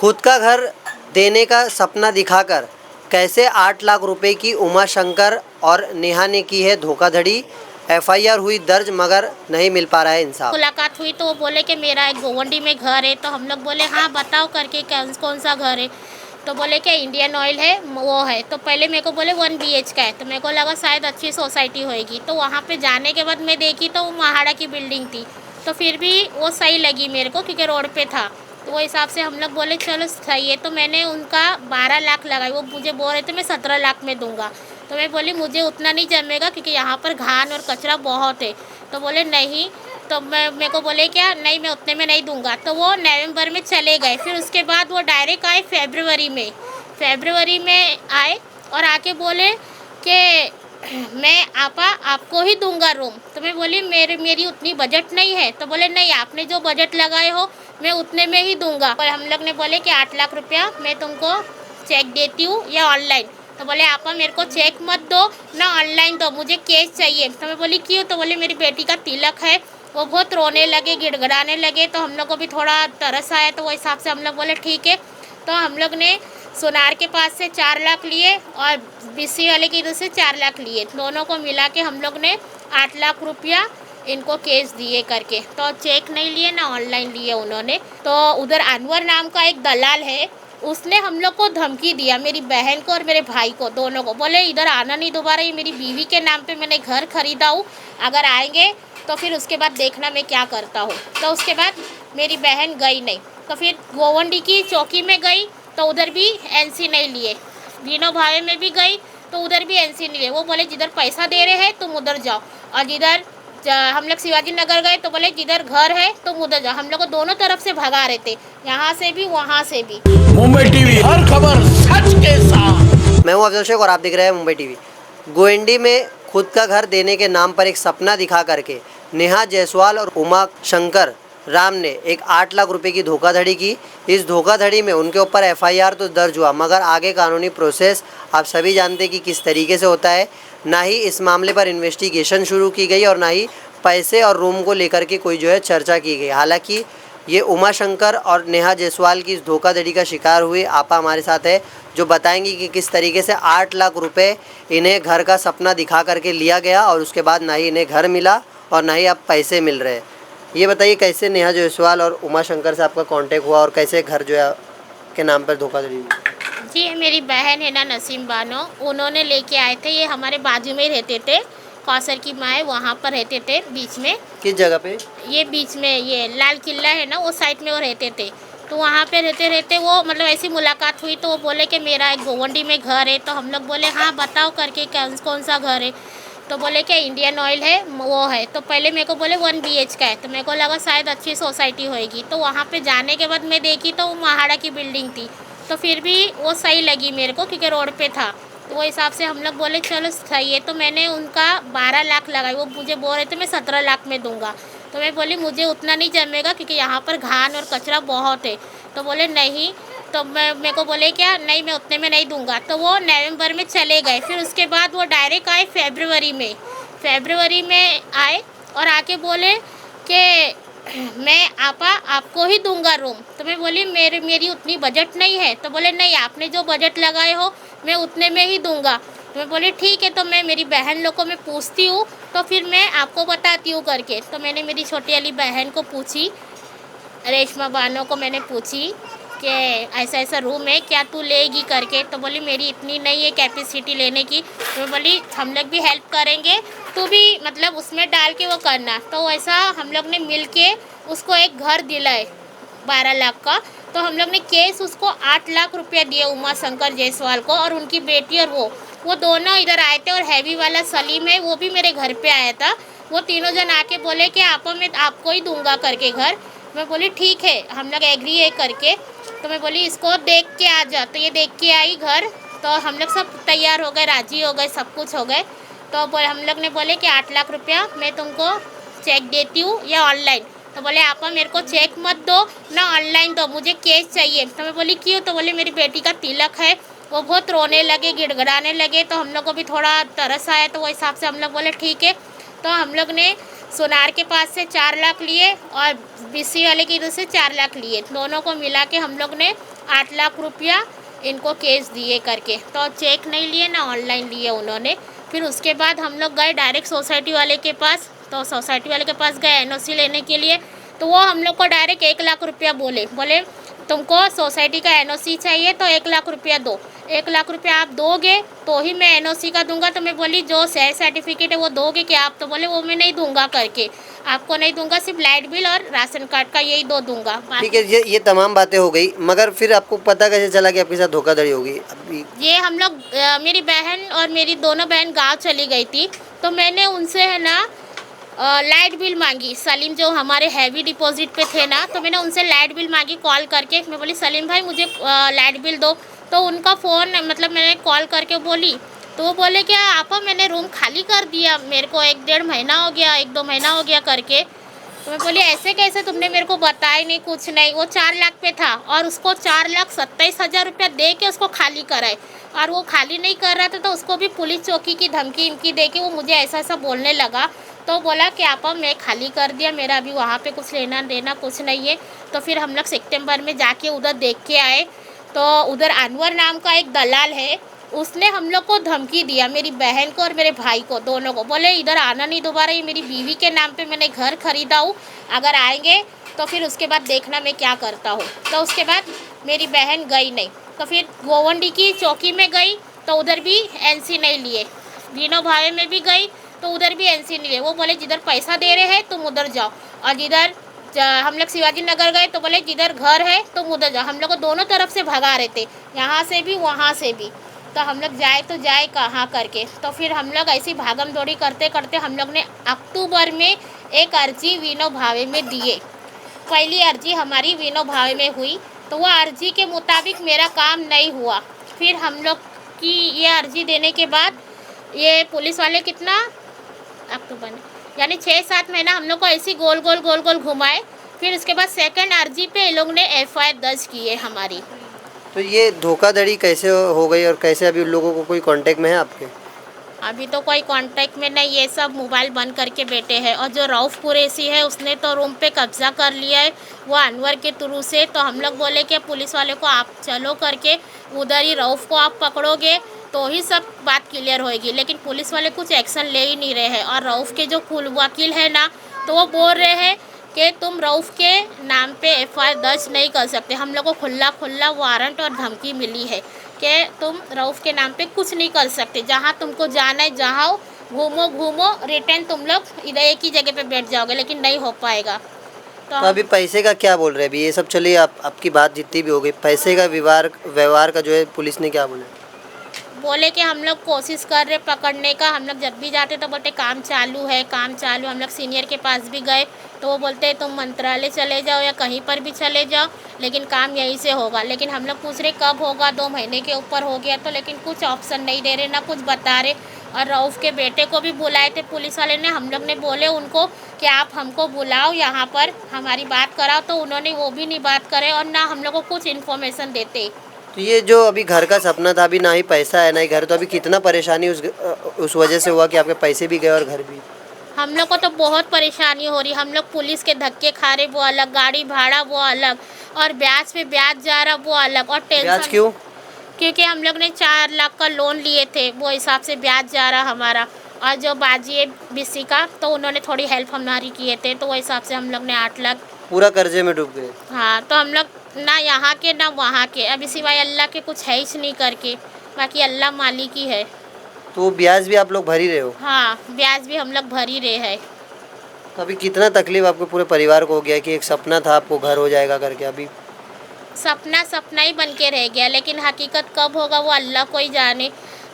खुद का घर देने का सपना दिखाकर कैसे 8 लाख रुपए की उमा शंकर और नेहा ने की है धोखाधड़ी। एफआईआर हुई दर्ज मगर नहीं मिल पा रहा है इंसाफ। मुलाकात हुई तो वो बोले कि मेरा एक गोवंडी में घर है। तो हम लोग बोले हाँ बताओ करके कौन सा घर है। तो बोले कि इंडियन ऑयल है वो है। तो पहले मेरे को बोले 1 BH का है। तो मेरे को लगा शायद अच्छी सोसाइटी होएगी। तो वहाँ पे जाने के बाद मैं देखी तो वो महाड़ा की बिल्डिंग थी। तो फिर भी वो सही लगी मेरे को क्योंकि रोड पे था। तो वो हिसाब से हम लोग बोले चलो सही है। तो मैंने उनका 12 लाख लगाई। वो मुझे बोल रहे थे मैं 17 लाख में दूंगा। तो मैं बोली मुझे उतना नहीं जमेगा क्योंकि यहाँ पर घान और कचरा बहुत है। तो बोले नहीं। तो मेरे को बोले क्या नहीं मैं उतने में नहीं दूंगा। तो वो नवंबर में चले गए। फिर उसके बाद वो डायरेक्ट आए फरवरी में आए और आके बोले कि मैं आपको ही दूंगा रूम। तो मैं बोली मेरी उतनी बजट नहीं है। तो बोले नहीं आपने जो बजट लगाए हो मैं उतने में ही दूंगा। और हम लोग ने बोले कि 8 लाख रुपया मैं तुमको चेक देती हूँ या ऑनलाइन। तो बोले आपा मेरे को चेक मत दो ना ऑनलाइन दो, मुझे कैश चाहिए। तो मैं बोली क्यों। तो बोले मेरी बेटी का तिलक है। वो बहुत रोने लगे गिड़गिड़ाने लगे। तो हम लोग को भी थोड़ा तरस आया। तो वो हिसाब से हम लोग बोले ठीक है। तो हम लोग ने सोनार के पास से 4 लाख लिए और बीसी वाले की इधर से 4 लाख लिए। दोनों को मिला के हम लोग ने 8 लाख रुपया इनको केस दिए करके। तो चेक नहीं लिए ना ऑनलाइन लिए उन्होंने। तो उधर अनवर नाम का एक दलाल है, उसने हम लोग को धमकी दिया, मेरी बहन को और मेरे भाई को दोनों को। बोले इधर आना नहीं दोबारा, ये मेरी बीवी के नाम पे मैंने घर खरीदा हूँ, अगर आएंगे तो फिर उसके बाद देखना मैं क्या करता हूँ। तो उसके बाद मेरी बहन गई नहीं। तो फिर गोवंडी की चौकी में गई तो उधर भी एनसी नहीं लिए। बीनो भावे में भी गई तो उधर भी एनसी नहीं लिए। वो बोले जिधर पैसा दे रहे हैं तुम उधर जाओ। और जिधर हम लोग शिवाजी नगर गए तो बोले जिधर घर है तुम उधर जाओ। हम लोग को दोनों तरफ से भगा रहे थे, यहाँ से भी वहाँ से भी। मुंबई टीवी हर खबर सच के साथ। मैं हूं अफजल शेख और आप देख रहे हैं मुंबई टीवी। गोएंडी में खुद का घर देने के नाम पर एक सपना दिखा करके नेहा जायसवाल और उमा शंकर राम ने एक 8 लाख रुपए की धोखाधड़ी की। इस धोखाधड़ी में उनके ऊपर एफआईआर तो दर्ज हुआ मगर आगे कानूनी प्रोसेस आप सभी जानते हैं कि किस तरीके से होता है। ना ही इस मामले पर इन्वेस्टिगेशन शुरू की गई और ना ही पैसे और रूम को लेकर के कोई जो है चर्चा की गई। हालांकि ये उमा शंकर और नेहा जायसवाल की इस धोखाधड़ी का शिकार हुए आपा हमारे साथ है, जो बताएंगी कि किस तरीके से 8 लाख रुपए इन्हें घर का सपना दिखा करके लिया गया और उसके बाद ना ही इन्हें घर मिला और ना ही अब पैसे मिल रहे हैं। ये बताइए कैसे नेहा जायसवाल और उमा शंकर से आपका कांटेक्ट हुआ और कैसे घर जो है के नाम पर धोखाधड़ी हुई? जी मेरी बहन है ना नसीम बानो, उन्होंने लेके आए थे। ये हमारे बाजू में रहते थे, कौसर की माँ वहाँ पर रहते थे बीच में। किस जगह पे? ये बीच में ये लाल किला है ना वो साइड में वो रहते थे। तो वहाँ पे रहते रहते वो मतलब ऐसी मुलाकात हुई तो वो बोले कि मेरा एक गोवंडी में घर है। तो हम लोग बोले हाँ बताओ करके कौन सा घर है। तो बोले कि इंडियन ऑयल है वो है। तो पहले मेरे को बोले 1 BH का है। तो मेरे को लगा शायद अच्छी सोसाइटी होएगी। तो वहाँ पे जाने के बाद मैं देखी तो वो महाड़ा की बिल्डिंग थी। तो फिर भी वो सही लगी मेरे को क्योंकि रोड पे था। तो वो हिसाब से हम लोग बोले चलो सही है। तो मैंने उनका 12 लाख लगाई। वो मुझे बोल रहे थे मैं 17 लाख में दूंगा। तो मैं बोली मुझे उतना नहीं जमेगा क्योंकि यहाँ पर घान और कचरा बहुत है। तो बोले नहीं। तो मेरे को बोले क्या नहीं मैं उतने में नहीं दूंगा। तो वो नवंबर में चले गए। फिर उसके बाद वो डायरेक्ट आए फरवरी में आए और आके बोले कि मैं आपको ही दूंगा रूम। तो मैं बोली मेरी उतनी बजट नहीं है। तो बोले नहीं आपने जो बजट लगाए हो मैं उतने में ही दूंगा। तो मैं बोली ठीक है। तो मैं मेरी बहन लोग को मैं पूछती हूँ तो फिर मैं आपको बताती हूँ करके। तो मैंने मेरी छोटी वाली बहन को पूछी, रेशमा बानो को मैंने पूछी कि ऐसा ऐसा रूम है क्या तू लेगी करके। तो बोली मेरी इतनी नहीं है कैपेसिटी लेने की। तो मैं बोली हम लोग भी हेल्प करेंगे, तू भी मतलब उसमें डाल के वो करना। तो ऐसा हम लोग ने मिल के उसको एक घर दिलाए 12 लाख का। तो हम लोग ने केस उसको 8 लाख रुपया दिए उमा शंकर जायसवाल को और उनकी बेटी। और वो दोनों इधर आए थे। और हैवी वाला सलीम है वो भी मेरे घर पे आया था। वो तीनों जन आके बोले कि आपा मैं आपको ही दूंगा करके घर। मैं बोली ठीक है हम लोग एग्री है करके। तो मैं बोली इसको देख के आ जा। तो ये देख के आई घर। तो हम लोग सब तैयार हो गए, राजी हो गए, सब कुछ हो गए। तो हम लोग ने बोले कि 8 लाख रुपया मैं तुमको चेक देती हूँ या ऑनलाइन। तो बोले आपा मेरे को चेक मत दो ना ऑनलाइन दो, मुझे कैश चाहिए। तो मैं बोली क्यों। तो बोले मेरी बेटी का तिलक है। वो बहुत रोने लगे गिड़गिड़ाने लगे। तो हम लोग को भी थोड़ा तरस आया। तो वो हिसाब से हम लोग बोले ठीक है। तो हम लोग ने सोनार के पास से 4 लाख लिए और बीसी वाले की इधर से 4 लाख लिए। दोनों को मिला के हम लोग ने 8 लाख रुपया इनको केस दिए करके। तो चेक नहीं लिए ना ऑनलाइन लिए उन्होंने। फिर उसके बाद हम लोग गए डायरेक्ट सोसाइटी वाले के पास। तो सोसाइटी वाले के पास गए एनओसी लेने के लिए, तो वो हम लोग को डायरेक्ट 1 लाख रुपया बोले तुमको सोसाइटी का एनओसी चाहिए तो 1 लाख रुपया दो। 1 लाख रुपया आप दोगे तो ही मैं एनओसी का दूंगा। तो मैं बोली जो शहर सर्टिफिकेट है वो दोगे क्या आप? तो बोले वो मैं नहीं दूंगा करके, आपको नहीं दूंगा, सिर्फ लाइट बिल और राशन कार्ड का यही दो दूंगा। ठीक है, ये तमाम बातें हो गई, मगर फिर आपको पता कैसे चला कि आपके साथ धोखाधड़ी होगी? अभी ये हम लोग मेरी बहन और मेरी दोनों बहन गांव चली गई थी, तो मैंने उनसे है ना लाइट बिल मांगी। सलीम जो हमारे हैवी डिपॉजिट पे थे ना, तो मैंने उनसे लाइट बिल मांगी कॉल करके। मैं बोली सलीम भाई मुझे लाइट बिल दो। तो उनका फ़ोन मतलब मैंने कॉल करके बोली, तो वो बोले क्या आपा मैंने रूम खाली कर दिया, मेरे को 1-1.5 महीना हो गया, 1-2 महीना हो गया करके। तो मैं बोली ऐसे कैसे, तुमने मेरे को बताया नहीं, कुछ नहीं। वो 4 लाख पे था और उसको 4,27,000 रुपया दे के उसको खाली कराए, और वो खाली नहीं कर रहा था तो उसको भी पुलिस चौकी की धमकी इनकी दे के वो मुझे ऐसा ऐसा बोलने लगा। तो बोला कि आपा मैं खाली कर दिया, मेरा अभी वहाँ पे कुछ लेना देना कुछ नहीं है। तो फिर हम लोग सितंबर में जाके उधर देख के आए, तो उधर अनवर नाम का एक दलाल है, उसने हम लोग को धमकी दिया, मेरी बहन को और मेरे भाई को, दोनों को। बोले इधर आना नहीं दोबारा, ये मेरी बीवी के नाम पे मैंने घर खरीदा हूँ, अगर आएंगे तो फिर उसके बाद देखना मैं क्या करता हूँ। तो उसके बाद मेरी बहन गई नहीं, तो फिर गोवंडी की चौकी में गई तो उधर भी एनसी नहीं लिए। विनो भावे में भी गई तो उधर भी एनसी नहीं लिए। वो बोले जिधर पैसा दे रहे हैं तुम उधर जाओ, और जिधर हम लोग शिवाजी नगर गए तो बोले जिधर घर है तुम उधर जाओ। हम लोग को दोनों तरफ से भगा रहे थे, यहाँ से भी वहाँ से भी। तो हम लोग जाए तो जाए कहाँ करके। तो फिर हम लोग ऐसी भागम दौड़ी करते करते हम लोग ने अक्टूबर में एक अर्जी विनो भावे में दिए। पहली अर्जी हमारी विनो भावे में हुई, तो वो अर्जी के मुताबिक मेरा काम नहीं हुआ। फिर हम लोग की ये अर्जी देने के बाद ये पुलिस वाले कितना अक्टूबर में यानी 6-7 महीना हम लोग को ऐसी गोल गोल घुमाए। फिर उसके बाद सेकंड अर्जी पे ये लोग ने एफआईआर दर्ज की है हमारी। तो ये धोखाधड़ी कैसे हो गई और कैसे अभी उन लोगों को कोई कांटेक्ट में है आपके? अभी तो कोई कांटेक्ट में नहीं, ये सब मोबाइल बंद करके बैठे हैं। और जो रऊफ़ कुरैशी है उसने तो रूम पे कब्जा कर लिया है, वो अनवर के थ्रू से। तो हम लोग बोले कि पुलिस वाले को आप चलो करके उधर ही रऊफ़ को आप पकड़ोगे तो ही सब बात क्लियर होएगी, लेकिन पुलिस वाले कुछ एक्शन ले ही नहीं रहे हैं। और रऊफ़ के जो वकील है ना, तो वो बोल रहे हैं कि तुम रऊफ़ के नाम पे एफआईआर दर्ज नहीं कर सकते। हम लोग को खुला वारंट और धमकी मिली है कि तुम रऊफ़ के नाम पे कुछ नहीं कर सकते। जहाँ तुमको जाना है जाओ, घूमो, रिटर्न तुम लोग इधर एक ही जगह पे बैठ जाओगे, लेकिन नहीं हो पाएगा। तो अभी पैसे का क्या बोल रहे हैं? अभी ये सब चलिए, आपकी बात जितनी भी हो गई, पैसे का व्यवहार का जो है पुलिस ने क्या बोला? बोले कि हम लोग कोशिश कर रहे पकड़ने का। हम लोग जब भी जाते तो बोलते काम चालू है, काम चालू। हम लोग सीनियर के पास भी गए तो वो बोलते तुम मंत्रालय चले जाओ या कहीं पर भी चले जाओ, लेकिन काम यहीं से होगा। लेकिन हम लोग पूछ रहे कब होगा, 2 महीने के ऊपर हो गया, तो लेकिन कुछ ऑप्शन नहीं दे रहे, ना कुछ बता रहे। और रऊफ़ के बेटे को भी बुलाए थे पुलिस वाले ने। हम लोग ने बोले उनको कि आप हमको बुलाओ यहाँ पर, हमारी बात कराओ, तो उन्होंने वो भी नहीं बात करे और ना हम लोग को कुछ इन्फॉर्मेशन देते। तो ये जो अभी घर का सपना था, अभी ना ही पैसा है ना ही घर, तो अभी कितना परेशानी उस वजह से हुआ कि आपके पैसे भी गए और घर भी? हम लोग को तो बहुत परेशानी हो रही। हम लोग पुलिस के धक्के खा रहे वो अलग, गाड़ी भाड़ा वो अलग, और ब्याज पे ब्याज जा रहा वो अलग। और टेंशन ब्याज क्यों? क्योंकि हम लोग ने 4 लाख का लोन लिए थे, वो हिसाब से ब्याज जा रहा हमारा। और जो बाजी है बीसी का, तो उन्होंने थोड़ी हेल्प हमारी किए थे, तो वो हिसाब से हम लोग ने 8 लाख पूरा कर्जे में डूब गए। हाँ, तो हम लोग ना यहाँ के ना वहाँ के, अभी सिवाय अल्लाह के कुछ है ही नहीं करके, बाकी अल्लाह मालिक ही है। तो ब्याज भी आप लोग भर ही रहे हो? हाँ, ब्याज भी हम लोग भर ही रहे हैं। तो अभी कितना तकलीफ आपको पूरे परिवार को हो गया कि एक सपना था आपको घर हो जाएगा करके, अभी सपना ही बन के रह गया, लेकिन हकीकत कब होगा वो अल्लाह को ही जाने।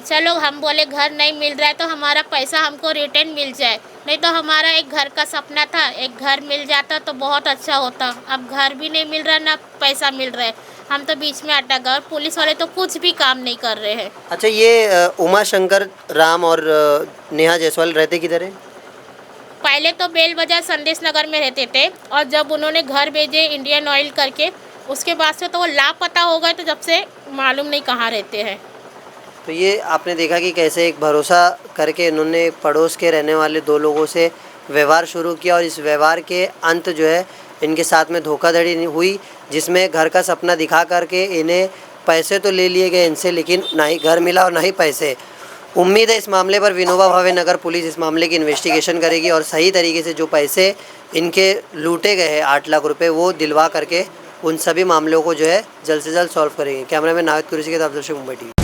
चलो हम बोले घर नहीं मिल रहा है तो हमारा पैसा हमको रिटर्न मिल जाए, नहीं तो हमारा एक घर का सपना था, एक घर मिल जाता तो बहुत अच्छा होता। अब घर भी नहीं मिल रहा, ना पैसा मिल रहा है, हम तो बीच में अटक गए। और पुलिस वाले तो कुछ भी काम नहीं कर रहे हैं। अच्छा, ये उमा शंकर राम और नेहा जायसवाल रहते किधर है? पहले तो बेल बाजार संदेश नगर में रहते थे, और जब उन्होंने घर भेजे इंडियन ऑयल करके, उसके बाद से तो वो लापता हो गए, तो जब से मालूम नहीं कहाँ रहते हैं। तो ये आपने देखा कि कैसे एक भरोसा करके इन्होंने पड़ोस के रहने वाले 2 लोगों से व्यवहार शुरू किया, और इस व्यवहार के अंत जो है इनके साथ में धोखाधड़ी हुई, जिसमें घर का सपना दिखा करके इन्हें पैसे तो ले लिए गए इनसे, लेकिन ना ही घर मिला और ना ही पैसे। उम्मीद है इस मामले पर विनोबा भावे नगर पुलिस इस मामले की इन्वेस्टिगेशन करेगी और सही तरीके से जो पैसे इनके लूटे गए हैं 8 लाख रुपए वो दिलवा करके उन सभी मामलों को जो है जल्द से जल्द सॉल्व करेंगे। कैमरामैन नाहिद कुरैशी के साथ अब्दुल शेख, मुंबई टीवी।